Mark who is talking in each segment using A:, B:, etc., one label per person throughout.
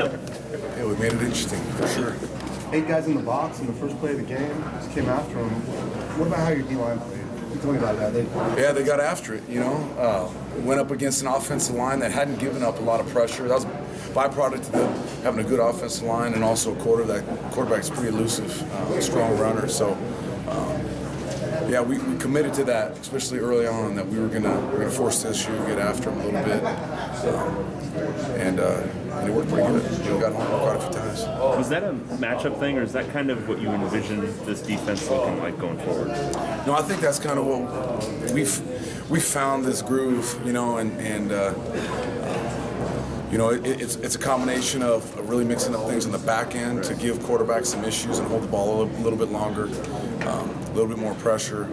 A: Yeah, we made it interesting, for sure.
B: 8 guys in the box in the first play of the game. Just came after him. What about how your D-line played? Tell me about that.
A: They got after it, went up against an offensive line that hadn't given up a lot of pressure. That was a byproduct of them having a good offensive line and also a quarterback's pretty elusive, strong runner. So, we committed to that, especially early on, that we were gonna force the issue, get after him a little bit, and it worked pretty good. We got home quite a few times.
C: Was that a matchup thing, or is that kind of what you envisioned this defense looking like going forward?
A: No, I think that's kind of what we've found this groove, it's a combination of really mixing up things on the back end to give quarterbacks some issues and hold the ball a little bit longer, a little bit more pressure,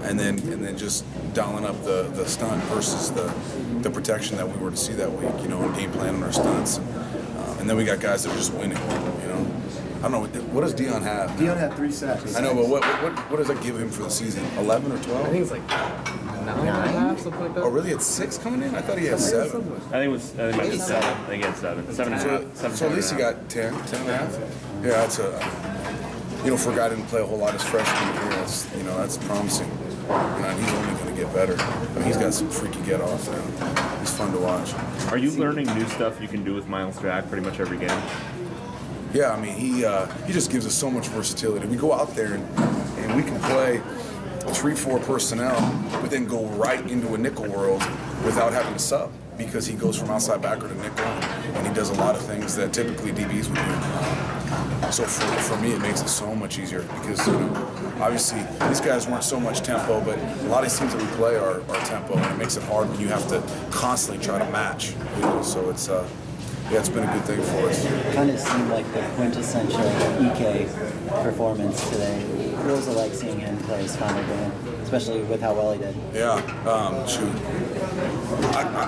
A: and then just dialing up the stunt versus the protection that we were to see that week, and game plan on our stunts. And then we got guys that are just winning, I don't know, what does Dion have?
B: Dion had 3 sacks.
A: I know, but what does that give him for the season? 11 or 12?
D: I think it's like 9.5, something like that.
A: Oh, really? At 6 coming in? I thought he had 7.
C: I think it might be 7. I think he had 7. 7.5.
A: So at least he got 10 and a half. Yeah, that's for a guy who didn't play a whole lot his freshman year, that's promising. And he's only going to get better. He's got some freaky get-offs now. He's fun to watch.
C: Are you learning new stuff you can do with Miles Jack pretty much every game?
A: Yeah, he just gives us so much versatility. We go out there and we can play 3-4 personnel, but then go right into a nickel world without having to sub, because he goes from outside backer to nickel, and he does a lot of things that typically DBs would do. So for me, it makes it so much easier because, obviously these guys weren't so much tempo, but a lot of these teams that we play are tempo, and it makes it hard when you have to constantly try to match. So it's been a good thing for us.
E: Kind of seemed like the quintessential EK performance today. What was it like seeing him play his final game, especially with how well he did?
A: Yeah,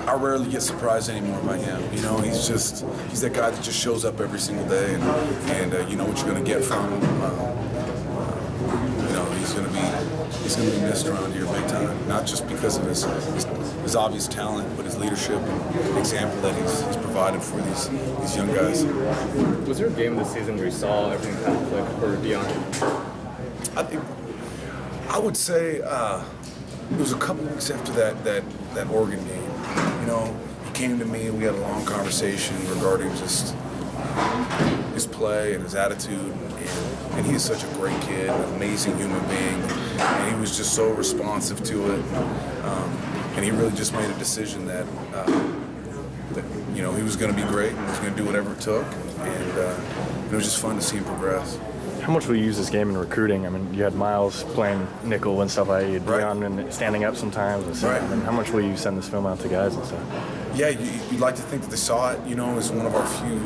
A: I rarely get surprised anymore by him. He's that guy that just shows up every single day, and you know what you're going to get from him. He's going to be missed around here big time, not just because of his obvious talent, but his leadership and example that he's provided for these young guys.
D: Was there a game this season where you saw everything kind of click for Dion?
A: I would say it was a couple weeks after that Oregon game. He came to me and we had a long conversation regarding just his play and his attitude, and he's such a great kid, an amazing human being, and he was just so responsive to it, and he really just made a decision that he was going to be great and was going to do whatever it took, and it was just fun to see him progress.
F: How much will you use this game in recruiting? I mean, you had Miles playing nickel and stuff like that. You had Dion and standing up sometimes. And stuff.
A: Right.
F: I mean, how much will you send this film out to guys and stuff?
A: Yeah, you'd like to think that they saw it. It's one of our few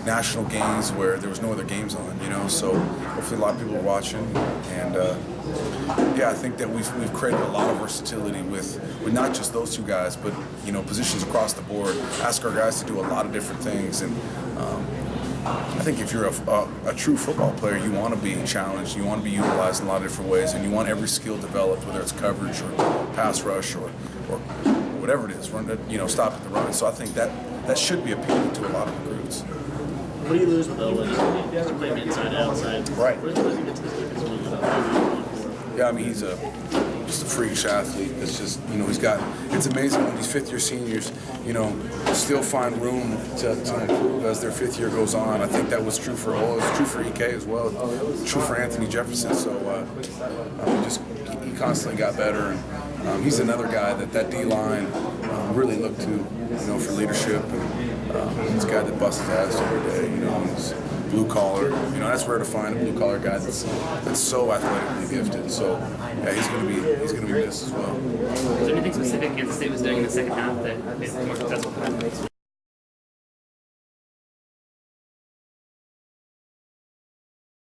A: national games where there was no other games on. So hopefully a lot of people are watching. And I think that we've created a lot of versatility with not just those 2 guys, but positions across the board. Ask our guys to do a lot of different things, and I think if you're a true football player, you want to be challenged, you want to be utilized in a lot of different ways, and you want every skill developed, whether it's coverage or pass rush or whatever it is, stop at the run. So I think that should be appealing to a lot of recruits.
G: What do you lose though when you play inside outside?
A: Right.
G: What does he get to this
A: Yeah, he's just a freakish athlete. It's just, it's amazing when these 5th-year seniors, still find room to improve as their 5th year goes on. I think that was true for Ola, it was true for EK as well, true for Anthony Jefferson. So he constantly got better, and he's another guy that D-line really looked to, for leadership. And he's a guy that busts his ass every day, he's blue collar. That's rare to find a blue collar guy that's so athletically gifted. So yeah, he's gonna be missed as well.
G: Was there anything specific Kansas State was doing in the second half that made it more successful for them?